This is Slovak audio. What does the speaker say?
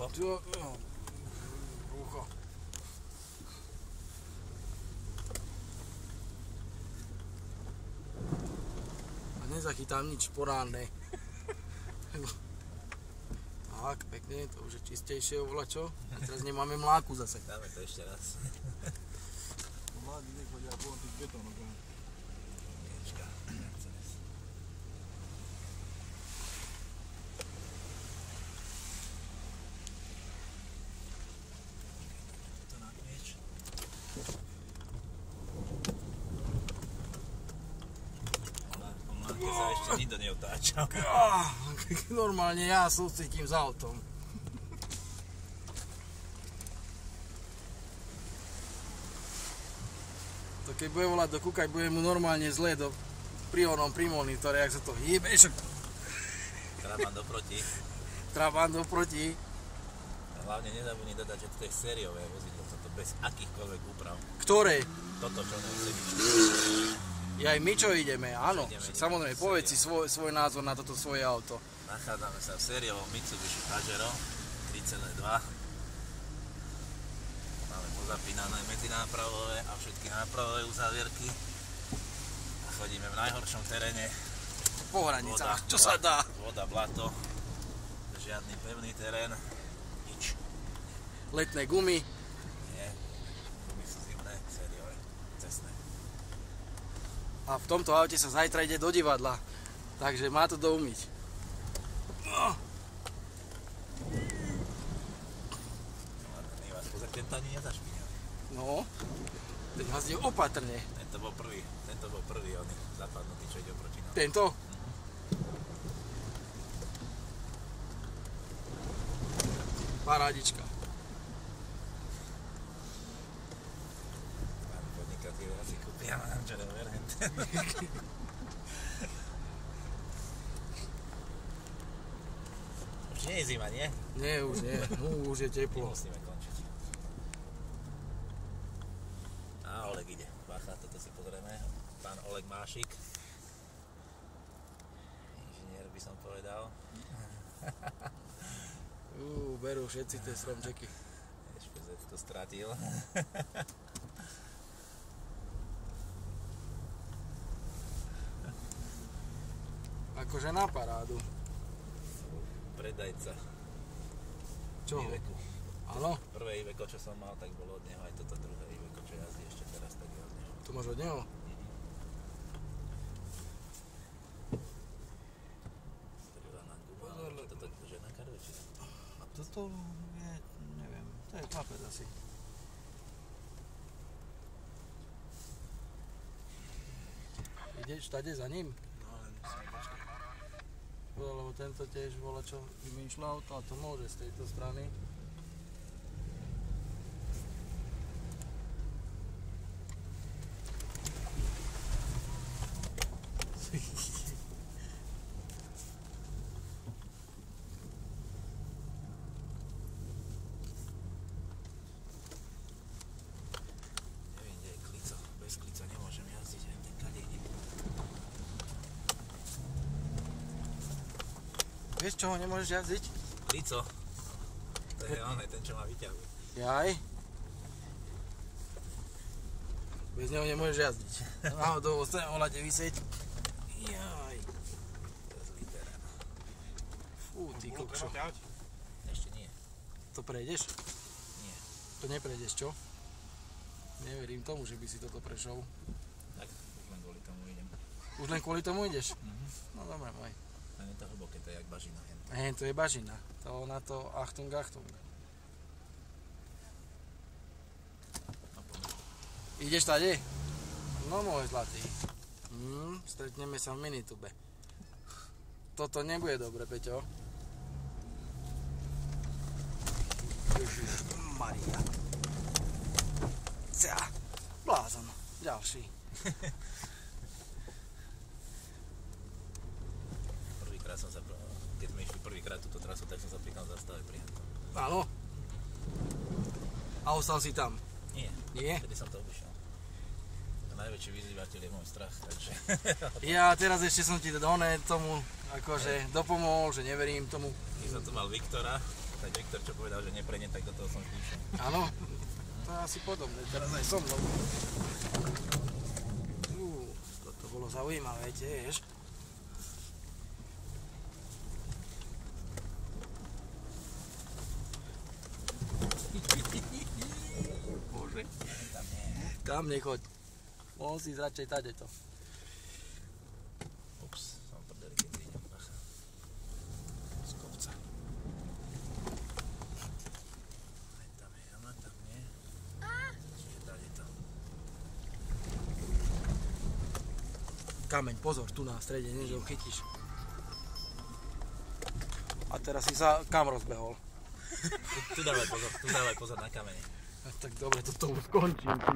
brucho. Brucho. A nezachytám nič poránne. Tak, pekne, to už je čistejšie ovolačo. A teraz nemáme mláku zase. Dáme to ešte raz. Mladí nechodia po tých betónov. Miečka. To na mieč. Keď sa ešte nikto neotáčal. Normálne ja súcitím za autom. To keď bude volať do kúkať, bude mu normálne zle pri monitore, jak sa to hýbe. Trabant doproti. Trabant doproti. A hlavne nezabudni dodať, že to je sériové vozidlo, toto bez akýchkoľvek úprav. Ktoré? Toto čo nemusí. Aj my čo ideme, áno. Ideme, samozrejme, povedz si svoj názor na toto svoje auto. Nachádzame sa v sériovom Mitsubishi Pajero 3.2. Máme pozapínané medzinápravové a všetky nápravové uzávierky. A chodíme v najhoršom teréne. Po hranicách, čo sa dá? Voda, blato, žiadny pevný terén, nič. Letné gumy. Nie, gumy sú zimné, sériové, cestné. A v tomto aute sa zajtra ide do divadla. Takže má to do umyť. Vás pozor, tento ani nezašpíňal. No, teď hazdí opatrne. Tento bol prvý, on zapadnutý, čo ide oproti nám. Tento? Parádička. Pán podnikateľ asi kúpia manažera Verhent. Už nie je zima, nie? Nie, už nie. Už je teplo. Musíme končiť. A Oleg ide. Bacha, toto si pozrieme. Pán Oleg Mášik. Inžinier by som povedal. Berú všetci tie stromčeky. SPZ to stratil. Akože na parádu. Predajca. Čo? Iveku. Áno? Prvé Iveco, čo som mal, tak bolo od neho. Aj toto druhé Iveco, čo jazdí ešte teraz, tak je od neho. To máš od neho? Strelaná guba, ale toto je na karviči. A toto je, neviem, to je chlapec asi. Ideš tady za ním? No, len musíme počkať. Lebo tento tiež volá čo vymýšľal, a to môže z tejto strany. Neviem, kde je klico. Bez klica nemôžem jazdiť, aj ten kadejník. Vieš, čo ho nemôžeš jazdiť? Klico. To je on, ten, čo ma vyťahuje. Jaj. Bez neho nemôžeš jazdiť. Náhodou ostane ohľade vysieť. Jaj. To je zlý terén. Fú, ty kokšo. Ešte nie. To prejdeš? Nie. To neprejdeš, čo? Neverím tomu, že by si toto prešiel. Tak, už len kvôli tomu idem. Už len kvôli tomu ideš? Mhm. No dobre, maj. Len je to hlboké, to je jak bažina. To je bažina. To na to Achtung, Achtung. No poďme. Ideš tady? No môj zlatý. Stretneme sa v Minitube. Toto nebude dobre, Peťo. Ježišmaria. Blázon. Ďalší. Prvýkrát som sa, keď sme išli prvýkrát túto trasu, tak som sa pri zastavil pri hentom. Áno. A ostal si tam? Nie. Nie? Vtedy som to obišiel. Najväčší vyzývateľ je môj strach, takže... Ja teraz ešte som ti tomu akože dopomohol, že neverím tomu. Keď som tu mal Viktora, Tak Viktor, čo povedal, že neprejde, tak do toho som štíšel. Áno, to je asi podobné, teraz aj so mnou. Toto bolo zaujímavé tiež. Bože. Tam nie. Tam nechoď. Mohol si ísť radšej tadeto. Ups, som prdeli, keď idem. Bacha. Z kopca. Aj tam je jama, tam nie. Čiže tadeto. Kameň, pozor, tu na strede, nie, že ho chytíš. A teraz si sa kam rozbehol? Tu dávaj pozor na kamene. Tak dobre, toto už končím.